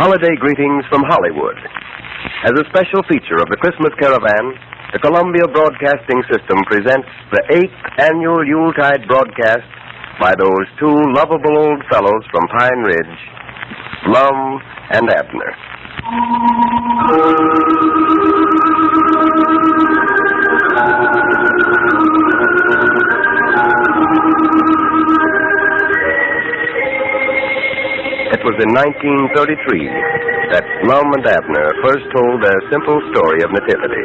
Holiday greetings from Hollywood. As a special feature of the Christmas Caravan, the Columbia Broadcasting System presents the 8th annual Yuletide broadcast by those two lovable old fellows from Pine Ridge, Lum and Abner. It was in 1933 that Lum and Abner first told their simple story of nativity,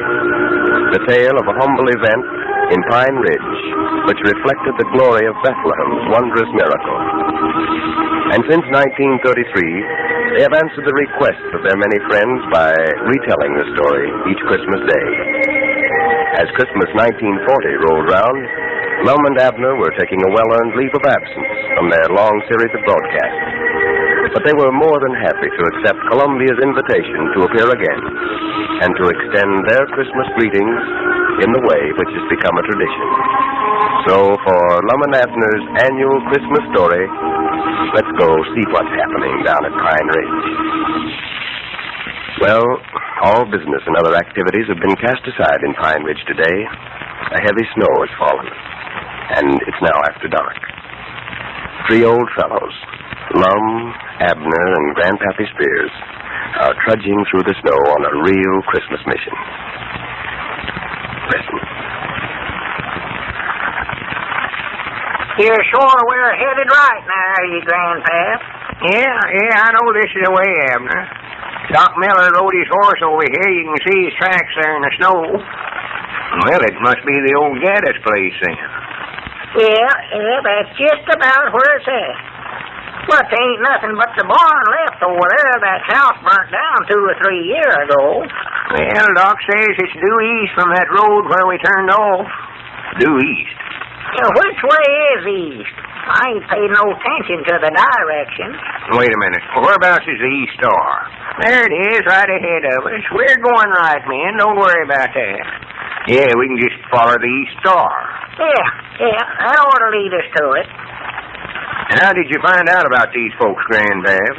the tale of a humble event in Pine Ridge which reflected the glory of Bethlehem's wondrous miracle. And since 1933, they have answered the requests of their many friends by retelling the story each Christmas Day. As Christmas 1940 rolled round, Lum and Abner were taking a well-earned leave of absence from their long series of broadcasts. But they were more than happy to accept Columbia's invitation to appear again and to extend their Christmas greetings in the way which has become a tradition. So, for Lum and Abner's annual Christmas story, let's go see what's happening down at Pine Ridge. Well, all business and other activities have been cast aside in Pine Ridge today. A heavy snow has fallen, and it's now after dark. Three old fellows, Lum, Abner, and Grandpappy Spears, are trudging through the snow on a real Christmas mission. Listen. You're sure we're headed right now, are you, Grandpap? Yeah, I know this is the way, Abner. Doc Miller rode his horse over here. You can see his tracks there in the snow. Well, it must be the old Gaddis place, then. Yeah, that's just about where it's at. But there ain't nothing but the barn left over there. That house burnt down 2 or 3 years ago. Well, Doc says it's due east from that road where we turned off. Due east. Which way is east? I ain't paid no attention to the direction. Wait a minute. Whereabouts is the East Star? There it is, right ahead of us. We're going right, men. Don't worry about that. Yeah, we can just follow the East Star. Yeah, that ought to lead us to it. And how did you find out about these folks, Grandpap?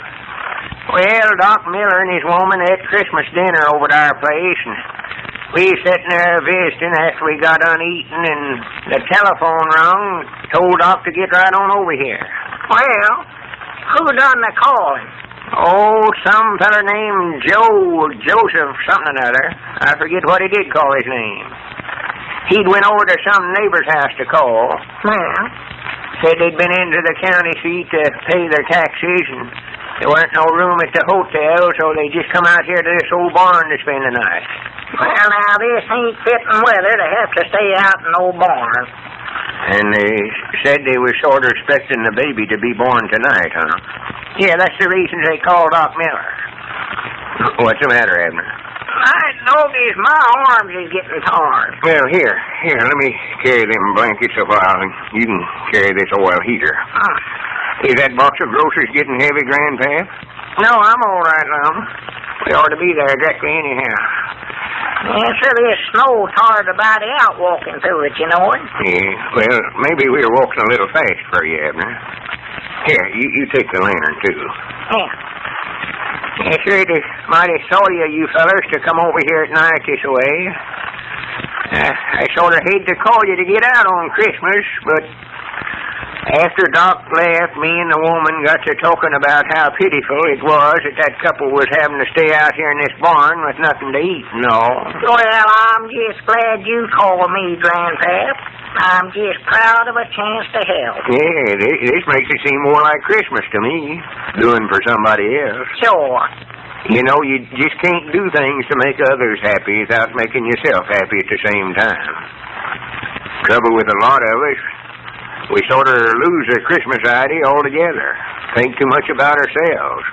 Well, Doc Miller and his woman ate Christmas dinner over at our place, and we was sitting there visiting after we got done eating, and the telephone rung, told Doc to get right on over here. Well, who done the calling? Oh, some feller named Joseph something or other. I forget what he did call his name. He'd went over to some neighbor's house to call. Well? Said they'd been into the county seat to pay their taxes, and there weren't no room at the hotel, so they just come out here to this old barn to spend the night. Well, now, this ain't fitting weather to have to stay out in no barn. And they said they were sort of expecting the baby to be born tonight, huh? Yeah, that's the reason they called Doc Miller. What's the matter, Abner? Doggies, my arms is getting tired. Well, here, let me carry them blankets a while, and you can carry this oil heater. Is that box of groceries getting heavy, Grandpap? No, I'm all right, Lum. We ought to be there directly anyhow. Yeah, sure, this snow tired the body out walking through it, you know it? Yeah, well, maybe we were walking a little fast for you, Abner. Here, you take the lantern, too. Yeah. Yeah, sure, it is mighty sorry of you fellers to come over here at night this way. I sort of hate to call you to get out on Christmas, but after Doc left, me and the woman got to talking about how pitiful it was that couple was having to stay out here in this barn with nothing to eat and all. Well, I'm just glad you called me, Grandpap. I'm just proud of a chance to help. Yeah, this makes it seem more like Christmas to me, doing for somebody else. Sure. You know, you just can't do things to make others happy without making yourself happy at the same time. Trouble with a lot of us, we sort of lose the Christmas idea altogether. Think too much about ourselves.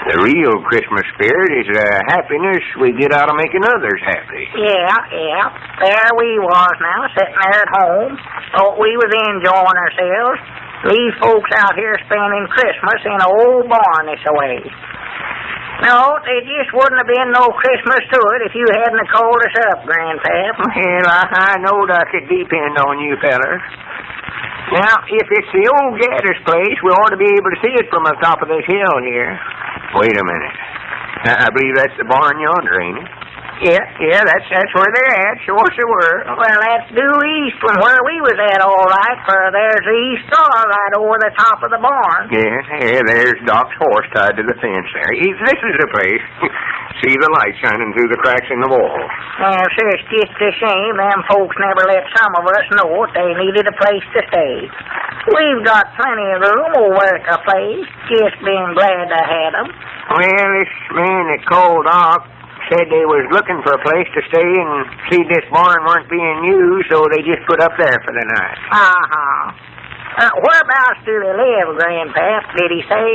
The real Christmas spirit is the happiness we get out of making others happy. Yeah. There we was now, sitting there at home. Thought we was enjoying ourselves. These folks out here spending Christmas in an old barn this way. No, there just wouldn't have been no Christmas to it if you hadn't called us up, Grandpap. Well, I knowed I could depend on you fellers. Now, if it's the old Gaddis place, we ought to be able to see it from the top of this hill here. Wait a minute. I believe that's the barn yonder, ain't it? Yeah, that's where they're at. Sure were. Well, that's due east from where we was at, all right, for there's the East Star right over the top of the barn. Yeah, there's Doc's horse tied to the fence there. This is the place. See the light shining through the cracks in the wall. Well, sir, it's just a shame them folks never let some of us know they needed a place to stay. We've got plenty of room over at the place. Just been glad to have them. Well, this man that called Doc said they was looking for a place to stay and see this barn weren't being used, so they just put up there for the night. Whereabouts do they live, Grandpap, did he say?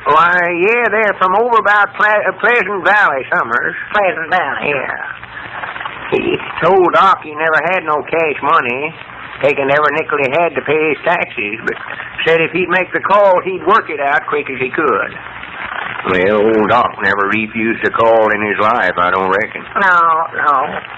Why, yeah, they're from over about Pleasant Valley, Summers. Pleasant Valley? Yeah. He told Doc he never had no cash money, taking every nickel he had to pay his taxes, but said if he'd make the call, he'd work it out quick as he could. Well, old Doc never refused a call in his life, I don't reckon. No.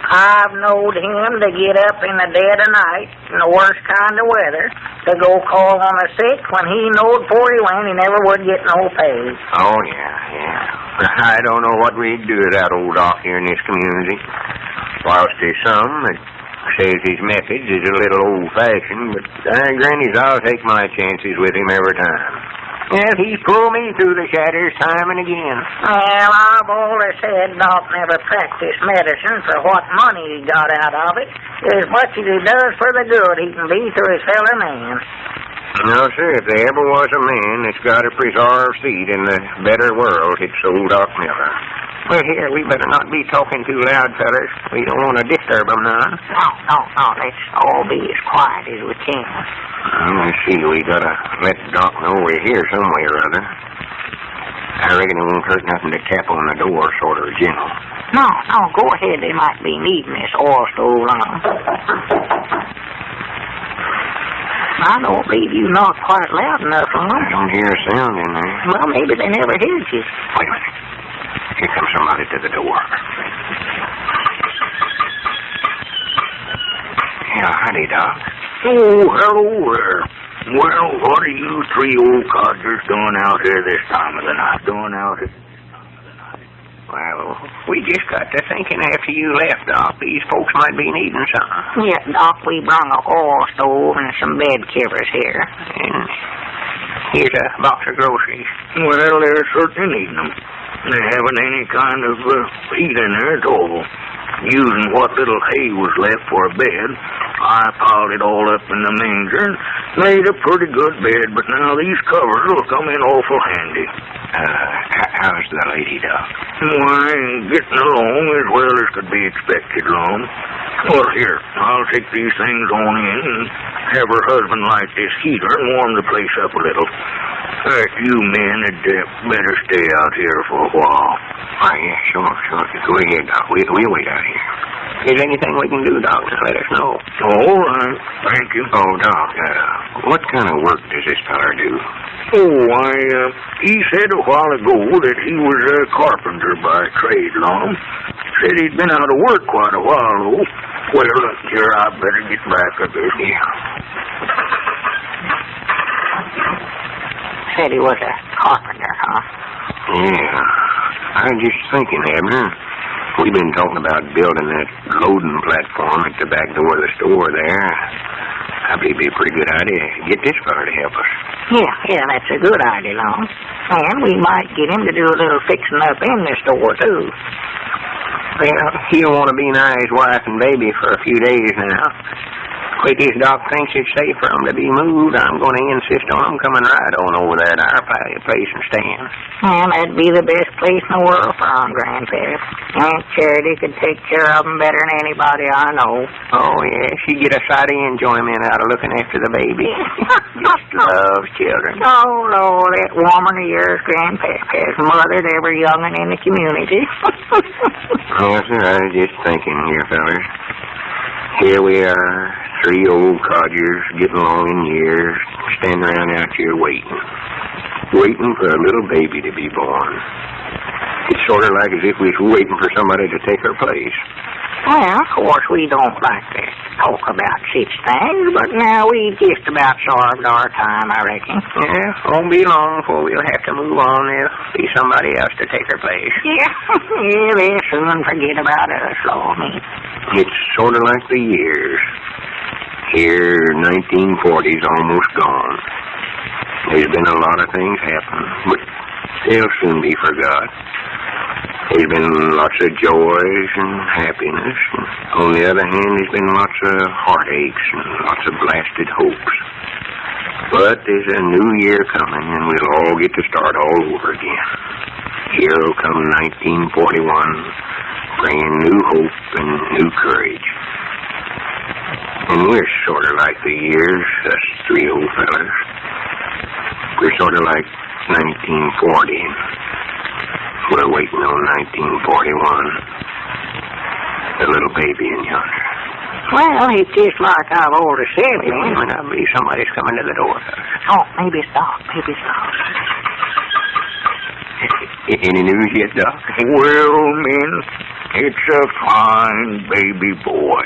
I've knowed him to get up in the dead of night, in the worst kind of weather, to go call on the sick when he knowed before he went he never would get no pay. Oh, yeah. I don't know what we'd do without old Doc here in this community. Whilst there's some that says his methods is a little old-fashioned, but grannies, I'll take my chances with him every time. Well, he's pulled me through the shadows time and again. Well, I've always said Doc never practiced medicine for what money he got out of it. As much as he does for the good he can be to his fellow man. No, sir, if there ever was a man that's got a preserved seat in the better world, it's old Doc Miller. Well, here, we better not be talking too loud, fellas. We don't want to disturb them none. No. Let's all be as quiet as we can. Let's see, we gotta let Doc know we're here some way or other. I reckon it won't hurt nothing to tap on the door, sort of gentle. No, go ahead. They might be needing this oil stove on. I don't believe you knocked quite loud enough on them. I don't hear a sound in there. Well, maybe they never heard you. Wait a minute. Here comes somebody to the door. Yeah, howdy, Doc. Oh, hello there. Well, what are you three old codgers doing out here this time of the night? Well, we just got to thinking after you left, Doc, these folks might be needing something. Yeah, Doc, we brung a oil stove and some bed covers here. And here's a box of groceries. Well, they're certainly needing them. They haven't any kind of heat in there at all. Using what little hay was left for a bed, I piled it all up in the manger and made a pretty good bed, but now these covers will come in awful handy. How's the lady, Doc? Why, getting along as well as could be expected, Lum. Well, here, I'll take these things on in and have her husband light this heater and warm the place up a little. You men had better stay out here for a while. Oh, yeah, sure. Go ahead, Doc. We'll wait out here. Is there anything we can do, Doc? Let us know. All right. Thank you. Oh, Doc, what kind of work does this feller do? He said a while ago that he was a carpenter by trade, Lum. Said he'd been out of work quite a while, though. Well, look here, I better get back a bit. Yeah. Said he was a carpenter, huh? Yeah. I was just thinking, Abner. We've been talking about building that loading platform at the back door of the store there. I believe it'd be a pretty good idea. Get this fella to help us. Yeah, that's a good idea, Lum. And we might get him to do a little fixing up in the store, too. Well, he'll want to be nigh his wife and baby for a few days now. Quick as Doc thinks it's safe for them to be moved, I'm going to insist on them coming right on over there to our place and staying. And that'd be the best place in the world for them, Grandpap. Aunt Charity could take care of them better than anybody I know. Oh, yeah, she'd get a sight of enjoyment out of looking after the baby. Just loves children. Oh, Lord, that woman of yours, Grandpap, has mothered every young'un in the community. Yes, sir, I was just thinking here, fellas. Here we are, three old codgers getting along in years, standing around out here waiting for a little baby to be born. It's sort of like as if we was waiting for somebody to take her place. Well, of course, we don't like that. talk about such things, but now we've just about served our time, I reckon. Yeah, won't be long before we'll have to move on. There'll be somebody else to take her place. Yeah, yeah, they'll soon forget about us, Lord me. It's sort of like the years. Here, 1940's almost gone. There's been a lot of things happen, but they'll soon be forgot. There's been lots of joys and happiness. And on the other hand, there's been lots of heartaches and lots of blasted hopes. But there's a new year coming, and we'll all get to start all over again. Here'll come 1941, bringing new hope and new courage. And we're sort of like the years, us three old fellas. We're sort of like 1940. We're waiting on 1941. The little baby in yonder. Well, it's just like I've already said, man. I believe somebody's coming to the door. Oh, maybe it's Doc. Maybe it's Doc. Any news yet, Doc? Well, men, it's a fine baby boy.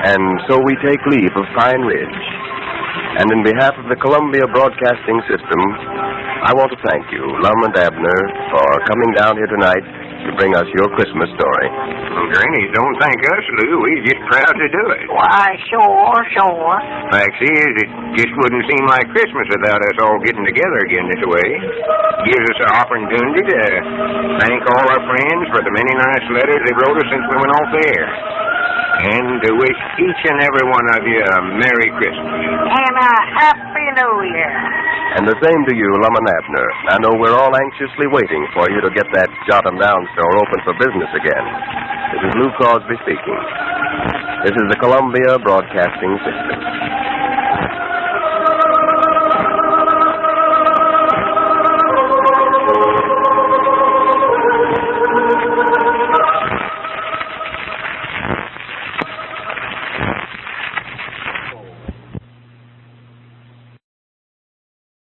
And so we take leave of Pine Ridge. And in behalf of the Columbia Broadcasting System, I want to thank you, Lum and Abner, for coming down here tonight to bring us your Christmas story. Well, Granny, don't thank us, Lou. We're just proud to do it. Why, sure. Fact is, it just wouldn't seem like Christmas without us all getting together again this way. Gives us an opportunity to thank all our friends for the many nice letters they wrote us since we went off the air. And to wish each and every one of you a Merry Christmas. And a Happy New Year. And the same to you, Lum and Abner. I know we're all anxiously waiting for you to get that Jot-'em-Down store open for business again. This is Lou Crosby speaking. This is the Columbia Broadcasting System.